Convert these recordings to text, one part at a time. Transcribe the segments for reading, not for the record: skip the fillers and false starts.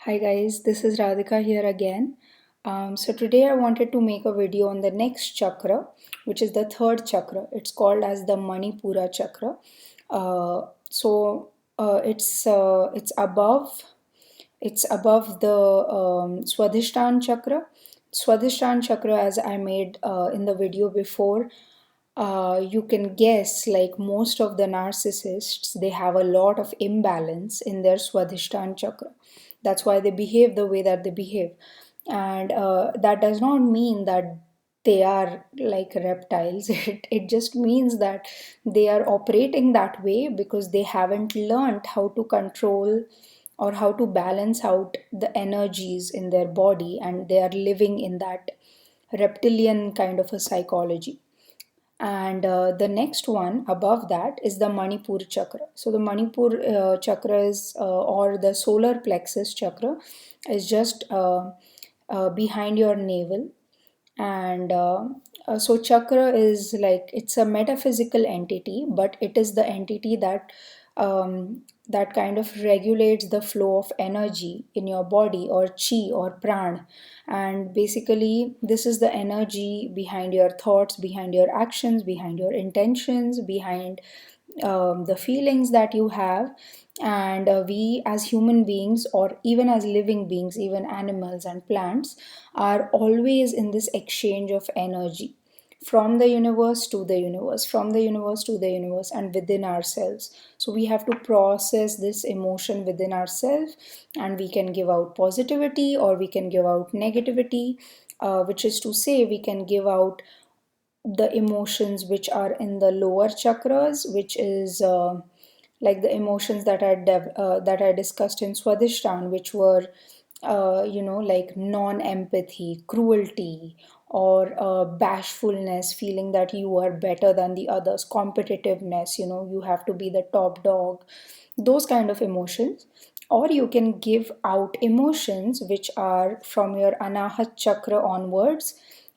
Hi guys, this is Radhika here again. So today I wanted to make a video on the next chakra, which is the third chakra. It's called as the Manipura Chakra. It's above the Swadhisthana Chakra. Swadhisthana Chakra, as I made in the video before, you can guess like most of the narcissists, they have a lot of imbalance in their Swadhisthana Chakra. That's why they behave the way that they behave. And that does not mean that they are like reptiles. It just means that they are operating that way because they haven't learned how to control or how to balance out the energies in their body, and they are living in that reptilian kind of a psychology. And the next one above that is the Manipur chakra. So the Manipur chakra is, or the solar plexus chakra, is just behind your navel. And so chakra is like, it's a metaphysical entity, but it is the entity that kind of regulates the flow of energy in your body, or chi or pran. And basically this is the energy behind your thoughts, behind your actions, behind your intentions, behind the feelings that you have. And we as human beings, or even as living beings, even animals and plants, are always in this exchange of energy from the universe to the universe, from the universe to the universe, and within ourselves. So we have to process this emotion within ourselves, and we can give out positivity or we can give out negativity, which is to say, we can give out the emotions which are in the lower chakras, which is like the emotions that I discussed in Swadhisthana, which were like non-empathy, cruelty, or bashfulness, feeling that you are better than the others, competitiveness, you have to be the top dog, those kind of emotions. Or you can give out emotions which are from your Anahat chakra onwards,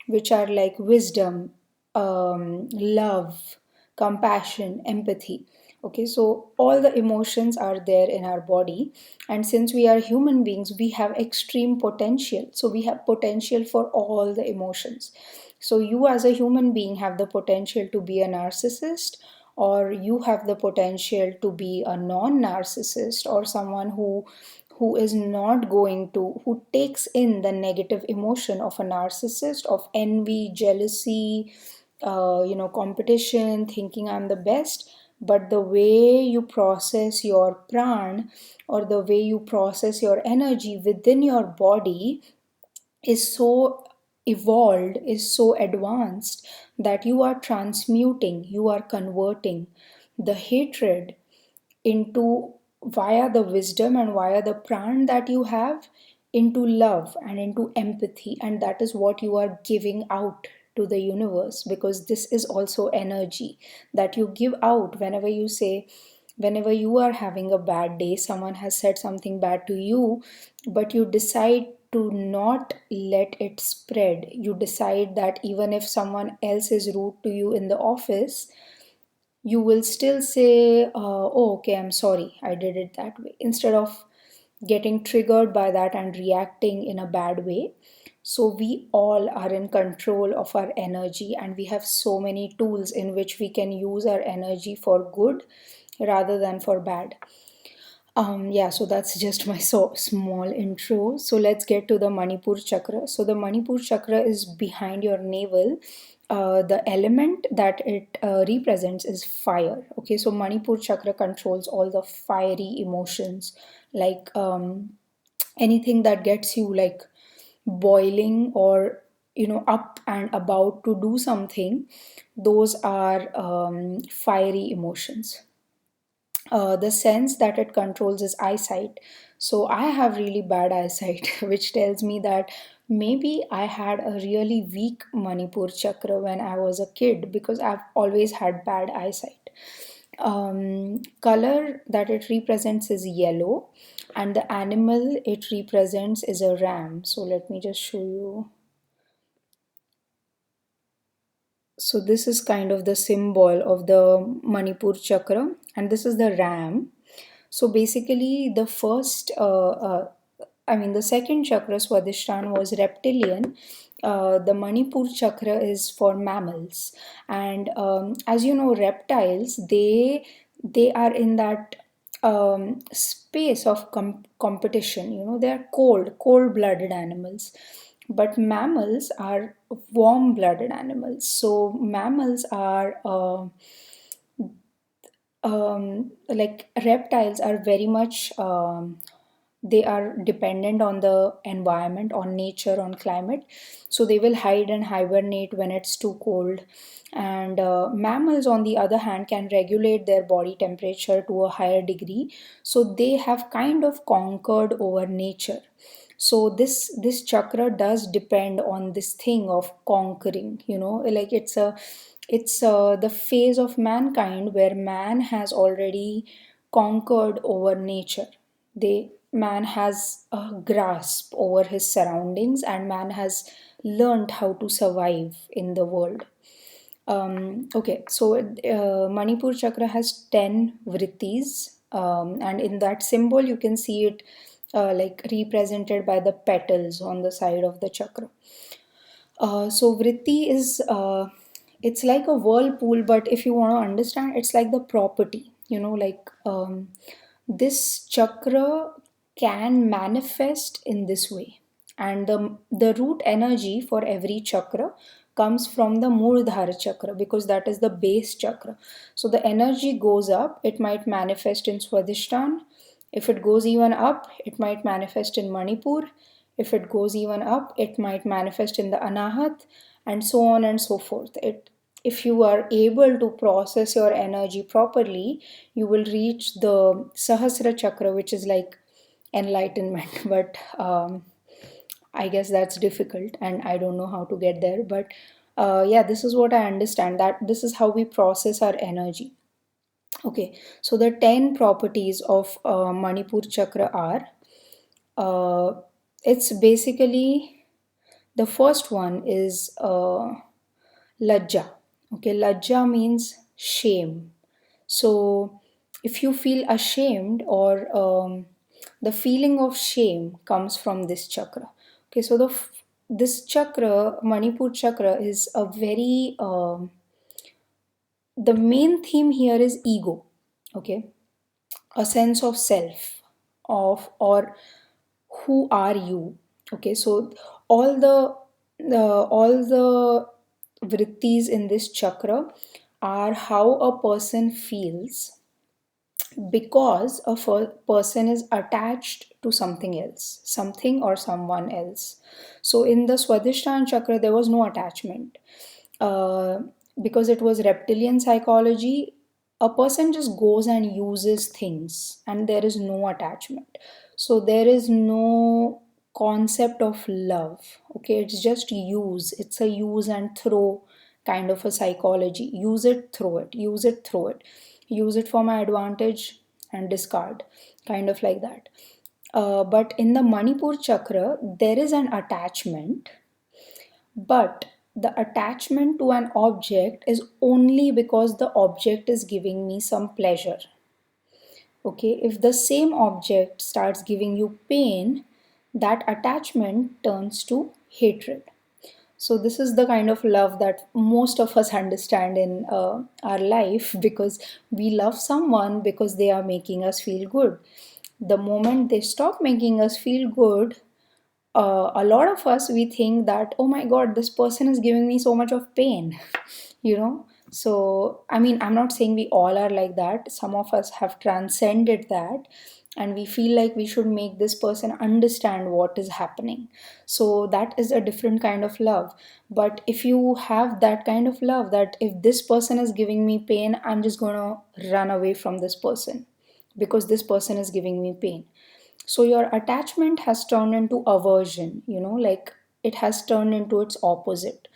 which are like wisdom, love, compassion, empathy. Okay, so all the emotions are there in our body. And since we are human beings, we have extreme potential. So we have potential for all the emotions. So you as a human being have the potential to be a narcissist, or you have the potential to be a non-narcissist, or someone who is not going to, who takes in the negative emotion of a narcissist, of envy, jealousy, competition, thinking I'm the best. But the way you process your pran, or the way you process your energy within your body, is so evolved, is so advanced, that you are transmuting, you are converting the hatred into, via the wisdom and via the pran that you have, into love and into empathy. And that is what you are giving out to the universe, because this is also energy that you give out. Whenever you say, whenever you are having a bad day, someone has said something bad to you, but you decide to not let it spread. You decide that even if someone else is rude to you in the office, you will still say, oh, okay, I'm sorry, I did it that way, instead of getting triggered by that and reacting in a bad way. So, we all are in control of our energy, and we have so many tools in which we can use our energy for good rather than for bad. Yeah, so that's just my so small intro. So let's get to the Manipur chakra. So the Manipur chakra is behind your navel. The element that it represents is fire. Okay, so Manipur chakra controls all the fiery emotions, like anything that gets you like boiling, or up and about to do something. Those are fiery emotions. The sense that it controls is eyesight. So I have really bad eyesight, which tells me that maybe I had a really weak Manipur chakra when I was a kid, because I've always had bad eyesight. Color that it represents is yellow, and the animal it represents is a ram. So let me just show you. So this is kind of the symbol of the Manipur chakra, and this is the ram. So basically, the first I mean, the second chakra, Swadhisthana, was reptilian. The Manipur chakra is for mammals, and as you know, reptiles they are in that space of competition. You know, they are cold-blooded animals, but mammals are warm-blooded animals. So mammals are like reptiles are very much they are dependent on the environment, on nature, on climate, so they will hide and hibernate when it's too cold. And mammals on the other hand can regulate their body temperature to a higher degree, so they have kind of conquered over nature. So this chakra does depend on this thing of conquering, you know, like it's the phase of mankind where man has already conquered over nature. They Man has a grasp over his surroundings, and man has learned how to survive in the world. Okay, so Manipur chakra has 10 vrittis, and in that symbol, you can see it like represented by the petals on the side of the chakra. So vritti is it's like a whirlpool, but if you want to understand, it's like the property. You know, like this chakra can manifest in this way, and the root energy for every chakra comes from the Muladhara chakra, because that is the base chakra. So the energy goes up. It might manifest in Swadhisthana. If it goes even up, it might manifest in Manipur. If it goes even up, it might manifest in the Anahat, and so on and so forth. If you are able to process your energy properly, you will reach the Sahasra chakra, which is like enlightenment. But I guess that's difficult, and I don't know how to get there. But yeah, this is what I understand, that this is how we process our energy. Okay, so the 10 properties of Manipur chakra are it's basically the first one is lajja. Okay, lajja means shame. So if you feel ashamed, or the feeling of shame comes from this chakra. Okay, so this chakra, Manipur chakra, is a very the main theme here is ego. Okay, a sense of self, of or who are you. Okay, so all the vrittis in this chakra are how a person feels because person is attached to something else, something or someone else. So in the Swadhisthana chakra, there was no attachment. uh, because it was reptilian psychology, a person just goes and uses things and there is no attachment. So there is no concept of love. Okay, it's just use. It's a use and throw kind of a psychology. Use it, throw it, use it, throw it, use it for my advantage and discard, kind of like that. But in the Manipur chakra, there is an attachment, but the attachment to an object is only because the object is giving me some pleasure. Okay, if the same object starts giving you pain, that attachment turns to hatred. So this is the kind of love that most of us understand in our life, because we love someone because they are making us feel good. The moment they stop making us feel good, a lot of us, we think that, oh my god, this person is giving me so much of pain. you know so I mean, I'm not saying we all are like that. Some of us have transcended that, and we feel like we should make this person understand what is happening. So that is a different kind of love. But if you have that kind of love, that if this person is giving me pain, I'm just going to run away from this person because this person is giving me pain, so your attachment has turned into aversion, like it has turned into its opposite.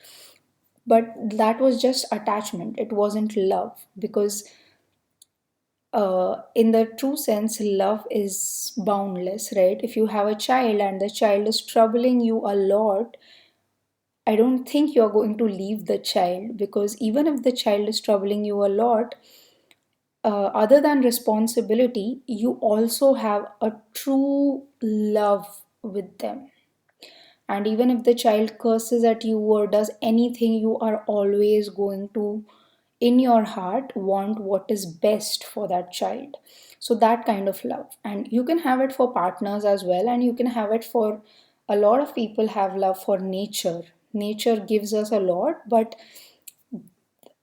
But that was just attachment, it wasn't love, because in the true sense, love is boundless, right? If you have a child and the child is troubling you a lot, I don't think you're going to leave the child, because even if the child is troubling you a lot, other than responsibility, you also have a true love with them. And even if the child curses at you or does anything, you are always going to, in your heart, want what is best for that child. So that kind of love, and you can have it for partners as well, and you can have it for, a lot of people have love for nature. Nature gives us a lot, but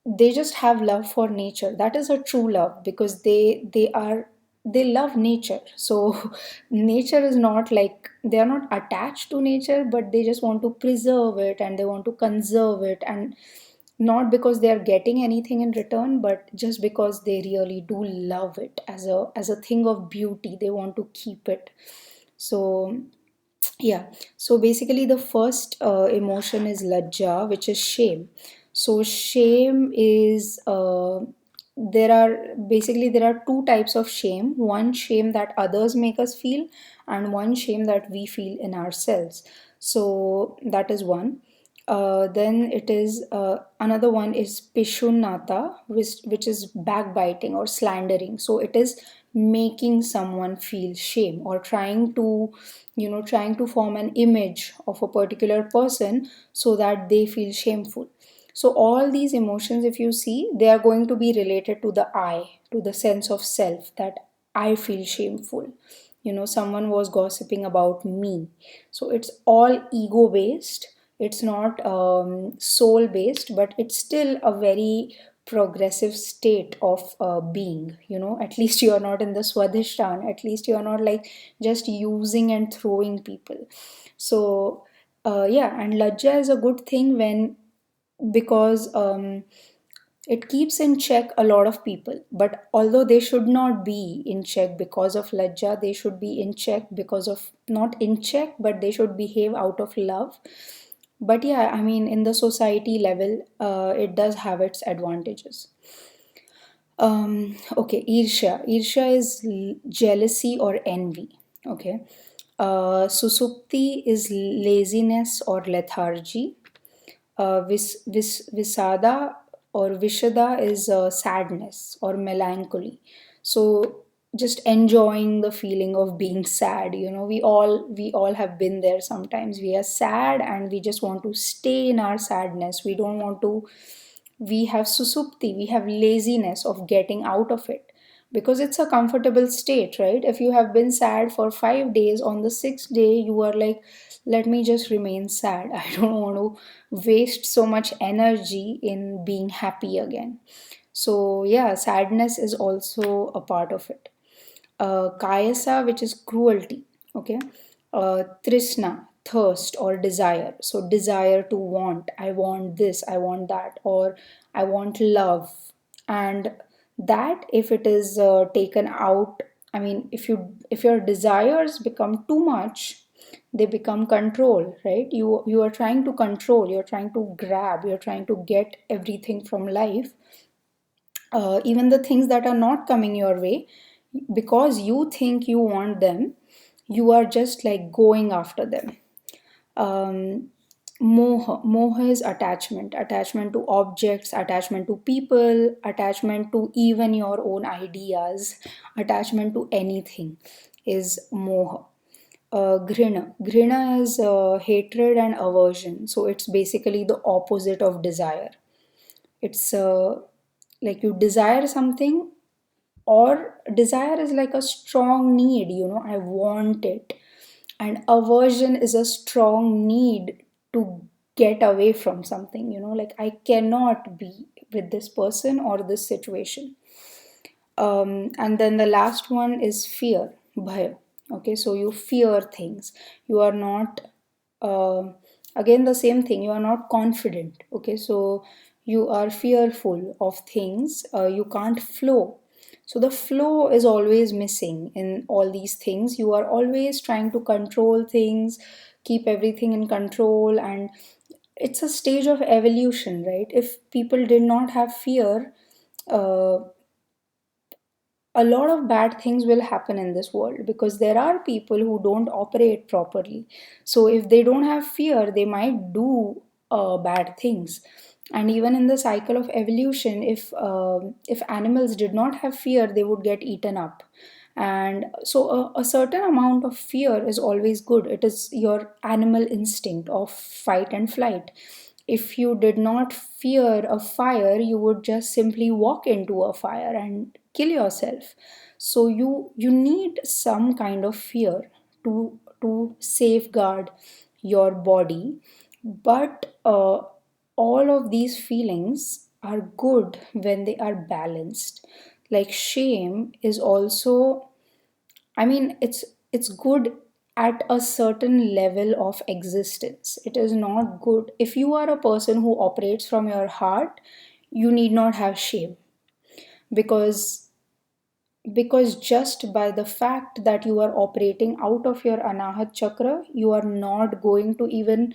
they just have love for nature. That is a true love, because they love nature. So nature is not like, they are not attached to nature, but they just want to preserve it and they want to conserve it, and not because they are getting anything in return, but just because they really do love it as a thing of beauty. They want to keep it. So yeah, so basically the first emotion is lajja, which is shame. So shame is, there are two types of shame. One shame that others make us feel, and one shame that we feel in ourselves. So that is one. Then it is, another one is pishunata, which is backbiting or slandering. So it is making someone feel shame, or trying to form an image of a particular person so that they feel shameful. So all these emotions, if you see, they are going to be related to the I, to the sense of self, that I feel shameful. Someone was gossiping about me. So it's all ego based. It's not soul based, but it's still a very progressive state of being. At least you are not in the swadhisthana. At least you are not like just using and throwing people. So yeah, and lajja is a good thing, because it keeps in check a lot of people. But although they should not be in check because of lajja, they should be in check because of, not in check, but they should behave out of love. But yeah, I mean, in the society level, it does have its advantages. Okay, irsha. Irsha is jealousy or envy. Okay. Susupti is laziness or lethargy. Visada or Vishada is sadness or melancholy. So just enjoying the feeling of being sad. We all have been there. Sometimes we are sad and we just want to stay in our sadness. We don't want to. We have susupti. We have laziness of getting out of it, because it's a comfortable state, right? If you have been sad for 5 days, on the sixth day you are like, let me just remain sad. I don't want to waste so much energy in being happy again. So yeah, sadness is also a part of it. Kayasa, which is cruelty. Okay. Trishna, thirst or desire. So desire to want. I want this, I want that, or I want love. And that, if it is taken out, I mean, if your desires become too much, they become control, right? You are trying to control, you're trying to grab, you're trying to get everything from life, even the things that are not coming your way, because you think you want them, you are just like going after them. um, moha is attachment to objects, attachment to people, attachment to even your own ideas, attachment to anything is moha. Grina is hatred and aversion, so it's basically the opposite of desire. It's like you desire something, or desire is like a strong need, I want it. And aversion is a strong need to get away from something, like I cannot be with this person or this situation. And then the last one is fear, bhaya. Okay, so you fear things. You are not, uh, again, the same thing. You are not confident. Okay, so you are fearful of things. You can't flow. So the flow is always missing in all these things. You are always trying to control things, keep everything in control, and it's a stage of evolution, right? If people did not have fear, uh, a lot of bad things will happen in this world, because there are people who don't operate properly. So if they don't have fear, they might do bad things. And even in the cycle of evolution, if animals did not have fear, they would get eaten up. And so a certain amount of fear is always good. It is your animal instinct of fight and flight. If you did not fear a fire, you would just simply walk into a fire and kill yourself. So you need some kind of fear to safeguard your body. But all of these feelings are good when they are balanced. Like shame is also, I mean, it's good at a certain level of existence. It is not good if you are a person who operates from your heart. You need not have shame, because just by the fact that you are operating out of your anahat chakra, you are not going to even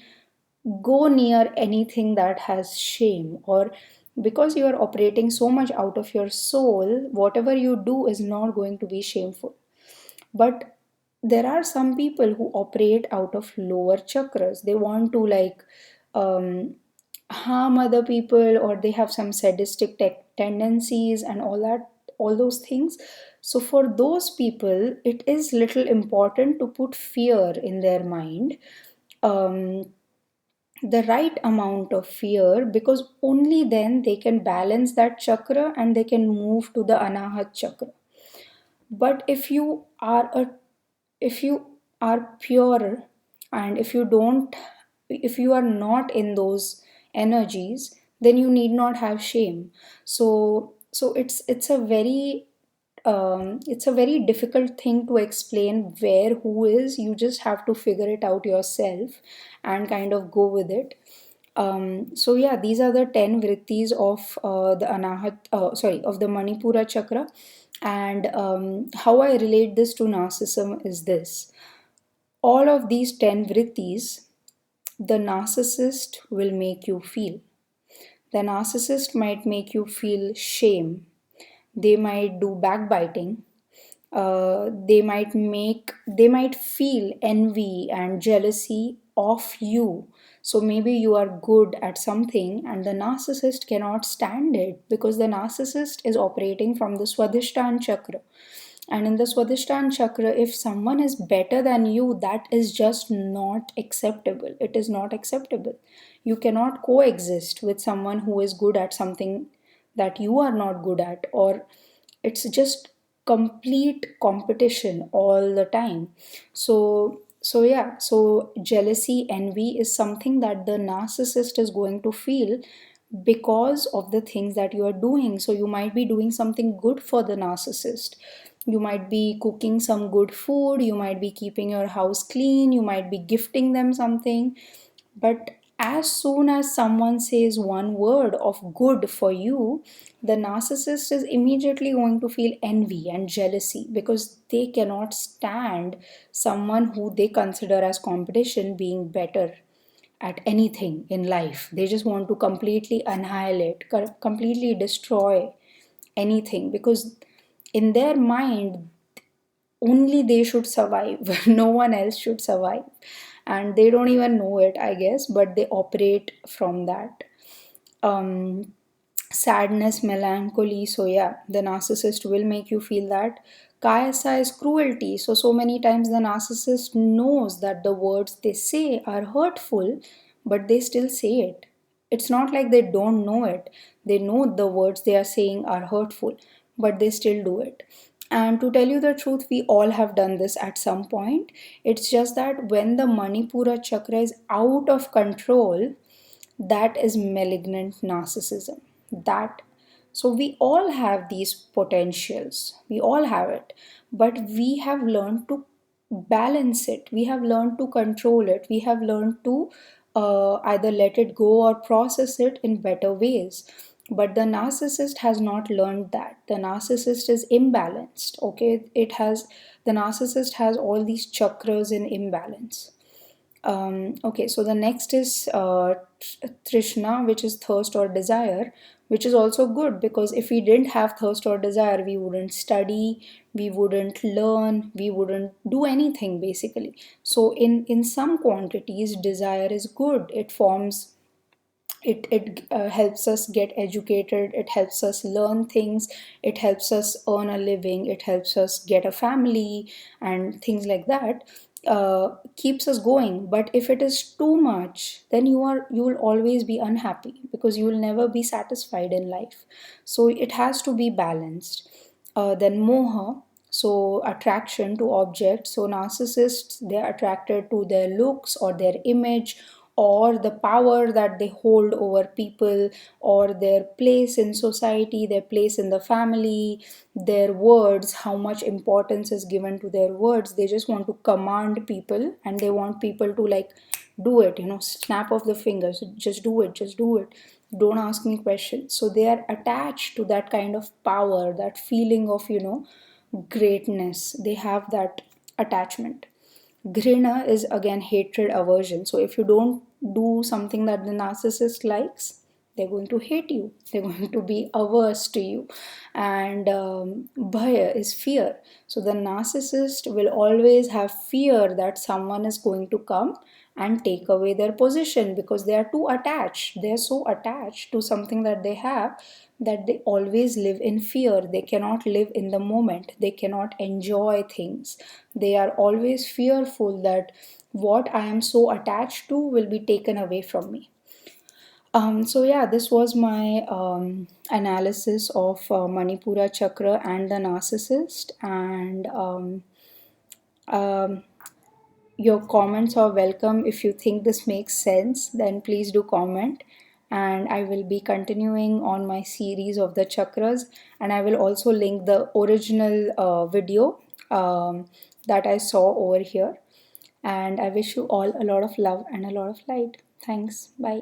go near anything that has shame. Or because you are operating so much out of your soul, whatever you do is not going to be shameful. But there are some people who operate out of lower chakras. They want to like um, harm other people, or they have some sadistic tendencies and all that, all those things. So for those people, it is little important to put fear in their mind, um, the right amount of fear, because only then they can balance that chakra and they can move to the anahat chakra. But if you are pure, and if you are not in those energies, then you need not have shame. So it's a very difficult thing to explain where who is. You just have to figure it out yourself and kind of go with it. So yeah, these are the 10 vrittis of the anahat, sorry, of the Manipura chakra. And how I relate this to narcissism is this: all of these 10 vrittis, the narcissist will make you feel. The narcissist might make you feel shame. They might do backbiting. They might feel envy and jealousy of you. So maybe you are good at something and the narcissist cannot stand it, because the narcissist is operating from the swadhisthana chakra. And in the swadhisthana chakra, if someone is better than you, that is just not acceptable. It is not acceptable. You cannot coexist with someone who is good at something that you are not good at, or it's just complete competition all the time. So yeah, so jealousy, envy is something that the narcissist is going to feel because of the things that you are doing. So you might be doing something good for the narcissist. You might be cooking some good food, you might be keeping your house clean, you might be gifting them something. But as soon as someone says one word of good for you, the narcissist is immediately going to feel envy and jealousy, because they cannot stand someone who they consider as competition being better at anything in life. They just want to completely annihilate, completely destroy anything, because in their mind, only they should survive. No one else should survive. And they don't even know it, I guess, but they operate from that. Um, Sadness, melancholy. So, yeah, the narcissist will make you feel that. Kayasa is cruelty. So many times the narcissist knows that the words they say are hurtful, but they still say it. It's not like they don't know it. They know the words they are saying are hurtful, but they still do it. And to tell you the truth, we all have done this at some point. It's just that when the Manipura chakra is out of control, that is malignant narcissism. That, so we all have these potentials, we all have it, but we have learned to balance it, we have learned to control it, we have learned to either let it go or process it in better ways. But the narcissist has not learned that. The narcissist is imbalanced. Okay, it has, the narcissist has all these chakras in imbalance. Okay, so the next is Trishna, which is thirst or desire, which is also good, because if we didn't have thirst or desire, we wouldn't study, we wouldn't learn, we wouldn't do anything basically. So in some quantities, desire is good. It forms It helps us get educated, it helps us learn things, it helps us earn a living, it helps us get a family and things like that. Keeps us going. But if it is too much, then you will always be unhappy, because you will never be satisfied in life. So it has to be balanced. Then moha, so attraction to objects. So narcissists, they're attracted to their looks or their image, or the power that they hold over people, or their place in society, their place in the family, their words, how much importance is given to their words. They just want to command people, and they want people to like do it, snap of the fingers, just do it, just do it, don't ask me questions. So they are attached to that kind of power, that feeling of greatness. They have that attachment. Grina is again hatred, aversion. So if you don't do something that the narcissist likes, they're going to hate you, they're going to be averse to you. And bhaya is fear. So the narcissist will always have fear that someone is going to come and take away their position, because they are too attached, they're so attached to something that they have, that they always live in fear. They cannot live in the moment, they cannot enjoy things. They are always fearful that what I am so attached to will be taken away from me. So yeah, this was my analysis of Manipura Chakra and the narcissist. And um, your comments are welcome. If you think this makes sense, then please do comment. And I will be continuing on my series of the chakras. And I will also link the original video that I saw over here. And I wish you all a lot of love and a lot of light. Thanks. Bye.